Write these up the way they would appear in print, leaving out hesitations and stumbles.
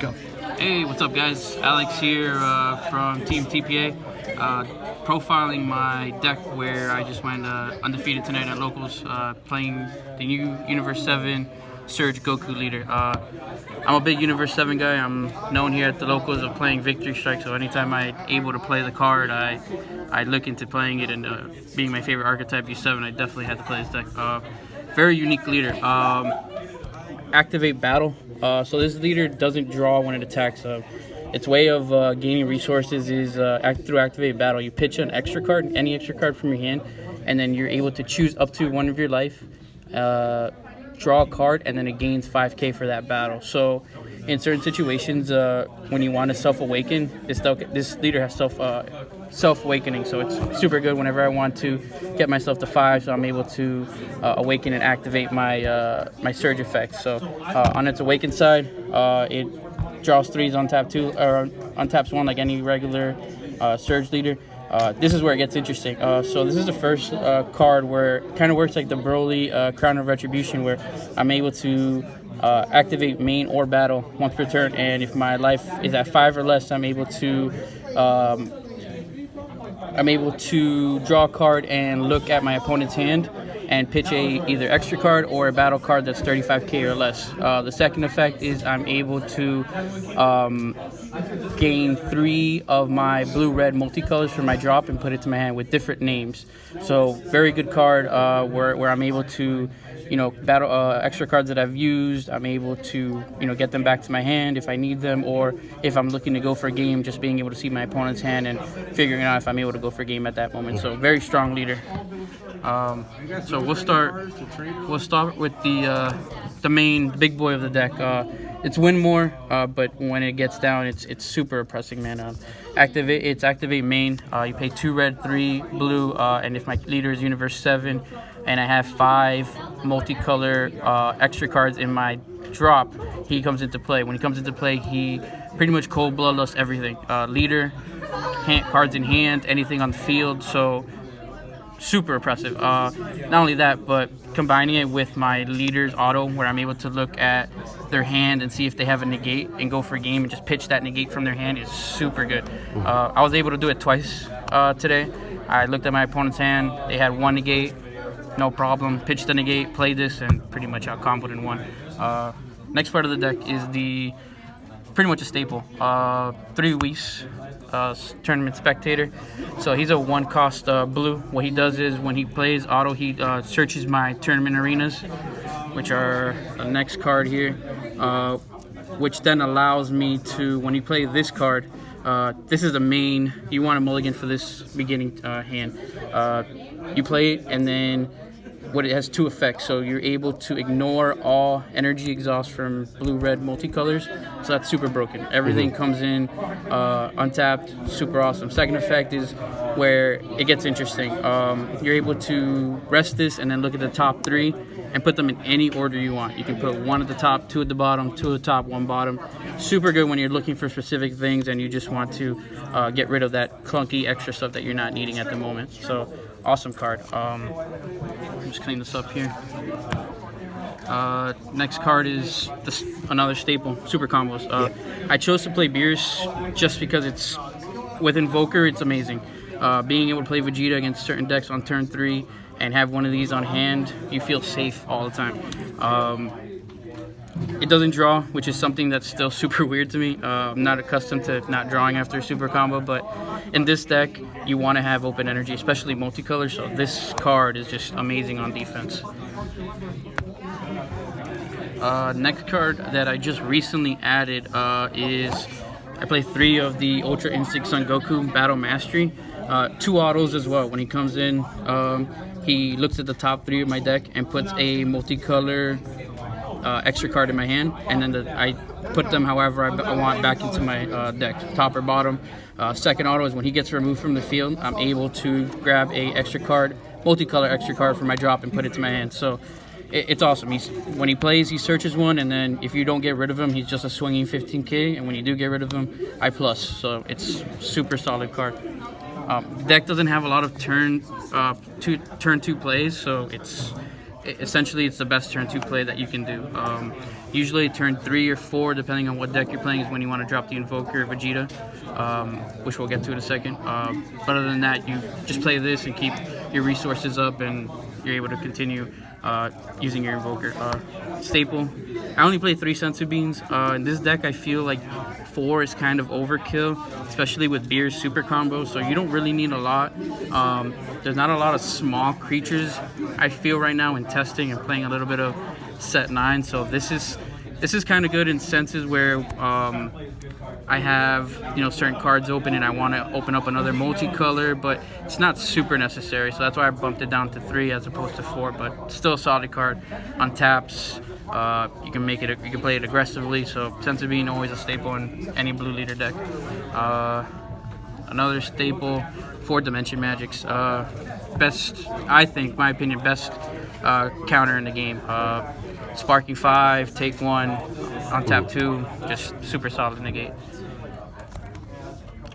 Go. Hey, what's up, guys? Alex here from Team TPA, profiling my deck where I just went undefeated tonight at locals, playing the new Universe 7 Surge Goku leader. I'm a big Universe 7 guy. I'm known here at the locals of playing Victory Strike, so anytime I'm able to play the card, I look into playing it, and being my favorite archetype, U7, I definitely had to play this deck. Very unique leader. Activate battle. So this leader doesn't draw when it attacks. Its way of gaining resources is through activate battle. You pitch an extra card, any extra card from your hand, and then you're able to choose up to one of your life, draw a card, and then it gains 5k for that battle. So in certain situations, when you want to self-awaken, this leader has self-awakening, so it's super good whenever I want to get myself to 5, so I'm able to awaken and activate my surge effect. So on its awaken side, it draws 3s on tap 2, or on taps 1 like any regular surge leader. This is where it gets interesting. So this is the first card where it kind of works like the Broly Crown of Retribution, where I'm able to activate main or battle once per turn, and if my life is at 5 or less, I'm able to draw a card and look at my opponent's hand and pitch either extra card or a battle card that's 35k or less. The second effect is I'm able to gain 3 of my blue-red multicolors from my drop and put it to my hand with different names. So very good card where I'm able to, battle extra cards that I've used. I'm able to, get them back to my hand if I need them, or if I'm looking to go for a game, just being able to see my opponent's hand and figuring out if I'm able to go for a game at that moment. So very strong leader. So we'll start with the main big boy of the deck. It's win more, but when it gets down, it's super oppressing, man. Activate main. You pay 2 red, 3 blue, and if my leader is Universe 7, and I have 5 multicolor extra cards in my drop, he comes into play. When he comes into play, he pretty much cold bloodlusts everything. Leader, cards in hand, anything on the field. So super oppressive. Not only that, but combining it with my leader's auto, where I'm able to look at their hand and see if they have a negate and go for a game and just pitch that negate from their hand, is super good. I was able to do it twice today. I looked at my opponent's hand. They had 1 negate, no problem. Pitched the negate, played this, and pretty much out-comboed in 1. Next part of the deck is pretty much a staple. 3 Whis. Tournament spectator. So he's a 1-cost blue. What he does is when he plays auto, he searches my tournament arenas, which are the next card here, which then allows me to, when you play this card, this is the main, you want a mulligan for this beginning hand. You play it, and then it has 2 effects, so you're able to ignore all energy exhaust from blue-red multicolors, so that's super broken. Everything comes in untapped, super awesome. Second effect is where it gets interesting. You're able to rest this and then look at the top 3 and put them in any order you want. You can put 1 at the top, 2 at the bottom, 2 at the top, 1 bottom. Super good when you're looking for specific things and you just want to get rid of that clunky extra stuff that you're not needing at the moment. So awesome card. Just clean this up here. Next card is another staple, super combos. I chose to play Beers just because it's with Invoker, it's amazing. Being able to play Vegeta against certain decks on turn 3 and have one of these on hand, you feel safe all the time. It doesn't draw, which is something that's still super weird to me. I'm not accustomed to not drawing after a super combo, but in this deck, you want to have open energy, especially multicolor, so this card is just amazing on defense. Next card that I just recently added is, I play 3 of the Ultra Instinct Son Goku Battle Mastery. 2 autos as well. When he comes in, he looks at the top 3 of my deck and puts a multicolor extra card in my hand, and then I put them however I want back into my deck, top or bottom. Second auto is when he gets removed from the field, I'm able to grab a extra card, multicolor extra card from my drop and put it to my hand. So it's awesome. When he plays, he searches 1, and then if you don't get rid of him, he's just a swinging 15k, and when you do get rid of him, I plus. So it's super solid card. The deck doesn't have a lot of turn 2 plays, so essentially it's the best turn 2 play that you can do. Usually turn 3 or 4, depending on what deck you're playing, is when you want to drop the Invoker Vegeta, which we'll get to in a second. But other than that, you just play this and keep your resources up, and you're able to continue using your Invoker. Staple. I only play 3 Senzu Beans. In this deck, I feel like 4 is kind of overkill, especially with Beer's super combo, so you don't really need a lot. There's not a lot of small creatures, I feel, right now in testing and playing a little bit of set 9, so this is kind of good in senses where I have, you know, certain cards open and I want to open up another multicolor, but it's not super necessary, so that's why I bumped it down to 3 as opposed to 4, but still a solid card. On taps, you can play it aggressively, so Senzu Bean always a staple in any blue leader deck. Another staple, 4 Dimension Magics. Best, I think, my opinion, best counter in the game. Sparking 5, take 1, on tap 2, just super solid negate.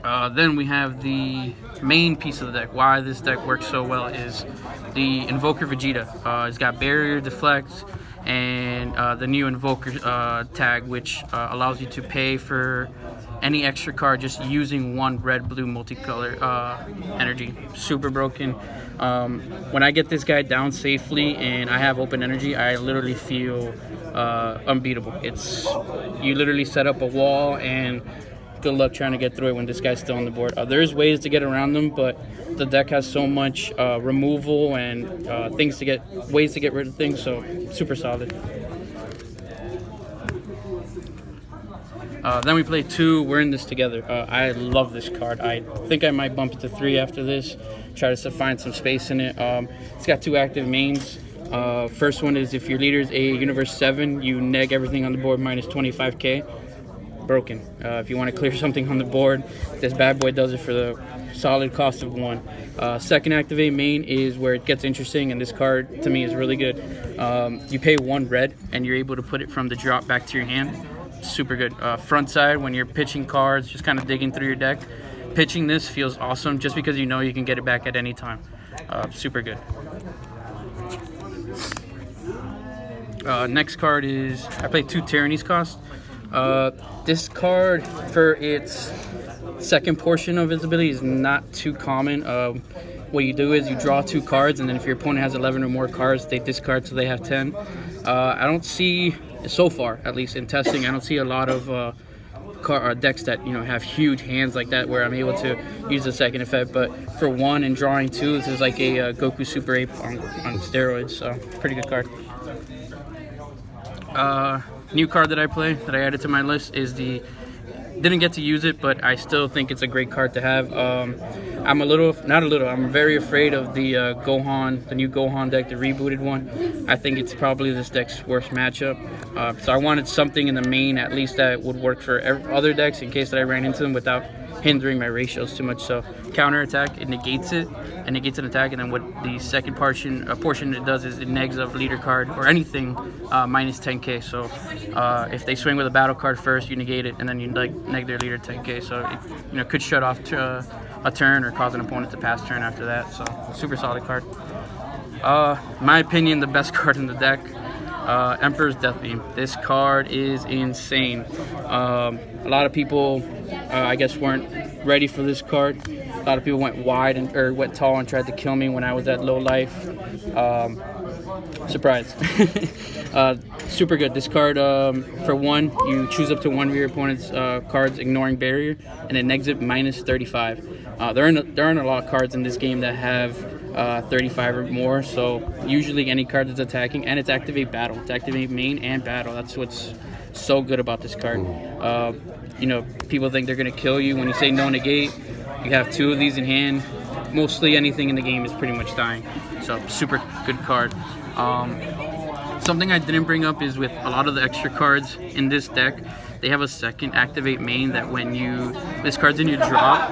Then we have the main piece of the deck. Why this deck works so well is the Invoker Vegeta. It's got Barrier, Deflect, and the new Invoker tag, which allows you to pay for any extra card just using 1 red-blue multicolor energy. Super broken. When I get this guy down safely and I have open energy, I literally feel unbeatable. You literally set up a wall, and good luck trying to get through it when this guy's still on the board. There's ways to get around them, but the deck has so much removal and ways to get rid of things, so super solid. Then we play 2, we're in this together. I love this card. I think I might bump it to 3 after this, try to find some space in it. It's got 2 active mains. First one is if your leader is a Universe 7, you neg everything on the board minus 25k. Broken. If you want to clear something on the board, this bad boy does it for the solid cost of 1. Second activate main is where it gets interesting, and this card to me is really good. You pay 1 red and you're able to put it from the drop back to your hand. Super good. Front side, when you're pitching cards, just kind of digging through your deck, pitching this feels awesome just because you know you can get it back at any time. Super good. Next card is, I play 2 Tyrannies cost. This card, for its second portion of its ability, is not too common. What you do is you draw 2 cards, and then if your opponent has 11 or more cards, they discard so they have 10. I don't see, so far at least in testing, I don't see a lot of decks that, you know, have huge hands like that where I'm able to use the second effect. But for 1 and drawing 2, this is like a Goku Super Ape on steroids, so pretty good card. New card that I play, that I added to my list, is didn't get to use it, but I still think it's a great card to have. I'm very afraid of the Gohan, the new Gohan deck, the rebooted one. I think it's probably this deck's worst matchup. So I wanted something in the main at least that would work for other decks in case that I ran into them without hindering my ratios too much. So counter attack, it negates it, and negates an attack, and then what the second portion it does is it negs a leader card or anything minus 10k. So if they swing with a battle card first, you negate it, and then you neg their leader 10k. So it, you know, could shut off a turn or cause an opponent to pass turn after that. So super solid card. In my opinion, the best card in the deck, Emperor's Death Beam. This card is insane. A lot of people, I guess, weren't ready for this card. A lot of people went went tall and tried to kill me when I was at low life. Surprise. Super good. This card, for 1, you choose up to 1 of your opponent's cards, ignoring barrier, and it negs it minus 35. There aren't a lot of cards in this game that have 35 or more, so usually any card that's attacking, and it's activate battle. It's activate main and battle. That's what's so good about this card. You know, people think they're going to kill you when you say no negate. You have 2 of these in hand. Mostly anything in the game is pretty much dying. So super good card. Something I didn't bring up is with a lot of the extra cards in this deck, they have a second activate main that when this card's in your drop,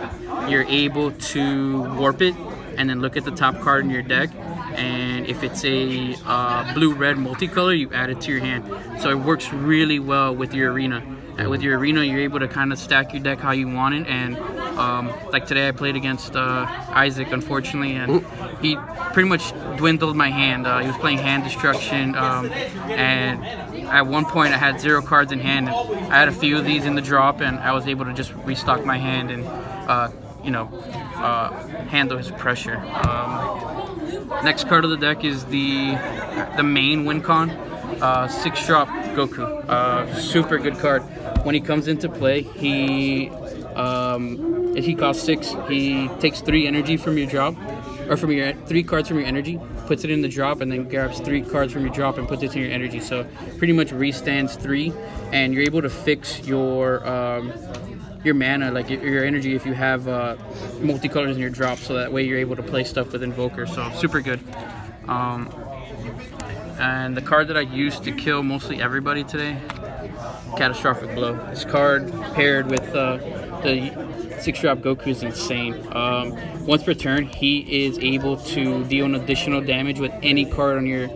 you're able to warp it and then look at the top card in your deck, and if it's a blue-red multicolor, you add it to your hand. So it works really well with your arena. with your arena, you're able to kind of stack your deck how you want it. And like today, I played against Isaac, unfortunately, and he pretty much dwindled my hand. He was playing hand destruction, and at one point I had 0 cards in hand. I had a few of these in the drop, and I was able to just restock my hand and handle his pressure. Next card of the deck is the main win con, 6-drop Goku. Super good card. When he comes into play, he costs 6. He takes 3 energy from your drop, or from your 3 cards from your energy, puts it in the drop, and then grabs 3 cards from your drop and puts it in your energy. So pretty much restands 3, and you're able to fix your mana, like your energy, if you have multicolors in your drop, so that way you're able to play stuff with Invoker. So super good. And the card that I used to kill mostly everybody today, Catastrophic Blow. This card paired with the 6-drop Goku is insane. Once per turn, he is able to deal an additional damage with any card on your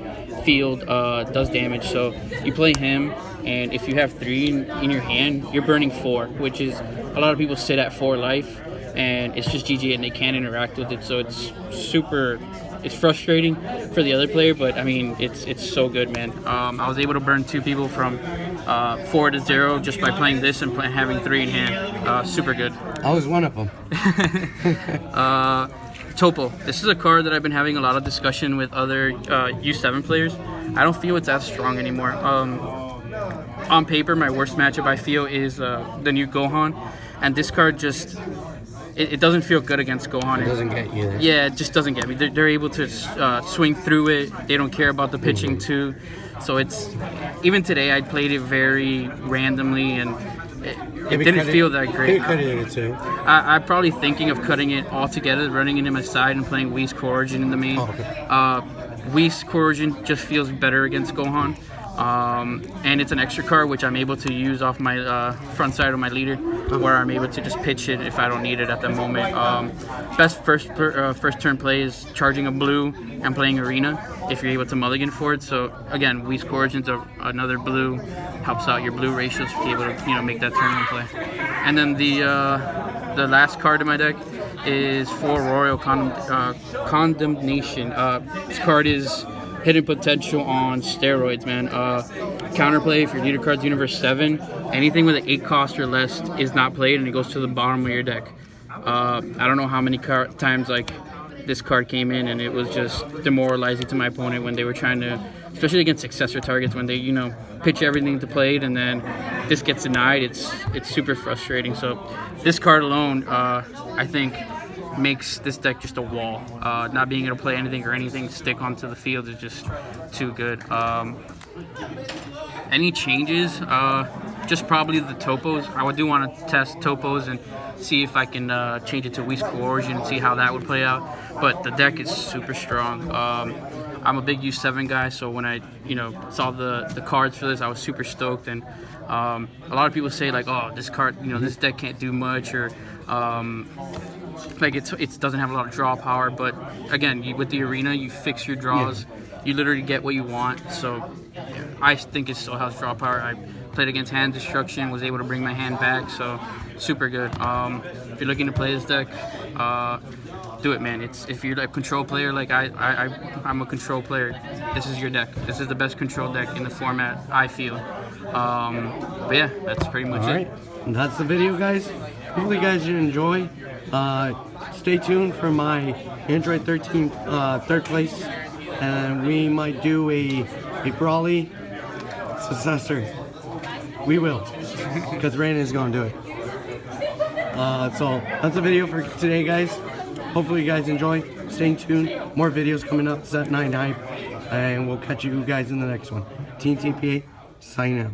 field does damage. So you play him, and if you have 3 in your hand, you're burning 4, which is, a lot of people sit at 4 life, and it's just GG and they can't interact with it. So it's frustrating for the other player, but I mean, it's so good, man. I was able to burn 2 people from 4 to 0 just by playing this and having 3 in hand. Super good. I was one of them. Topo. This is a card that I've been having a lot of discussion with other U7 players. I don't feel it's as strong anymore. On paper, my worst matchup I feel is the new Gohan, and this card just it doesn't feel good against Gohan. It doesn't get you there. Yeah, it just doesn't get me. They're able to swing through it. They don't care about the pitching too. So it's, even today I played it very randomly, and it didn't feel that great. Cut it into 2. I'm probably thinking of cutting it all together, running it in my side and playing Whis Coercion in the main. Oh, okay. Whis Coercion just feels better against Gohan. And it's an extra card which I'm able to use off my front side of my leader, where I'm able to just pitch it if I don't need it at the moment. Best first turn play is charging a blue and playing Arena if you're able to mulligan for it. So again, Whis Coercion's another blue, helps out your blue ratios to be able to make that tournament play. And then the last card in my deck is for Royal Condemnation. This card is hidden potential on steroids, man. Counterplay, if your leader card's Universe 7, anything with an 8 cost or less is not played, and it goes to the bottom of your deck. I don't know how many times like this card came in and it was just demoralizing to my opponent when they were trying to, especially against successor targets, when they pitch everything to play and then this gets denied. It's super frustrating. So this card alone, I think, makes this deck just a wall. Not being able to play anything or anything stick onto the field is just too good. Any changes? Just probably the topos. I do want to test topos and see if I can change it to Whis Coercion and see how that would play out. But the deck is super strong. I'm a big U7 guy, so when I saw the cards for this, I was super stoked. And a lot of people say like, oh, this card, this deck can't do much, or like it doesn't have a lot of draw power. But again, with the Arena, you fix your draws. You literally get what you want. So I think it still has draw power. I played against hand destruction, was able to bring my hand back, so super good. If you're looking to play this deck, do it, man. If you're a control player like I'm a control player, this is your deck. This is the best control deck in the format, I feel. But yeah, that's pretty much it. And that's the video, guys. Hopefully you guys did enjoy. Stay tuned for my Android 13 third place, and we might do a Brawly successor. We will, because Rain is going to do it. So that's the video for today, guys. Hopefully you guys enjoy. Stay tuned. More videos coming up. Set 9 Hype, and we'll catch you guys in the next one. Team TPA, signing out.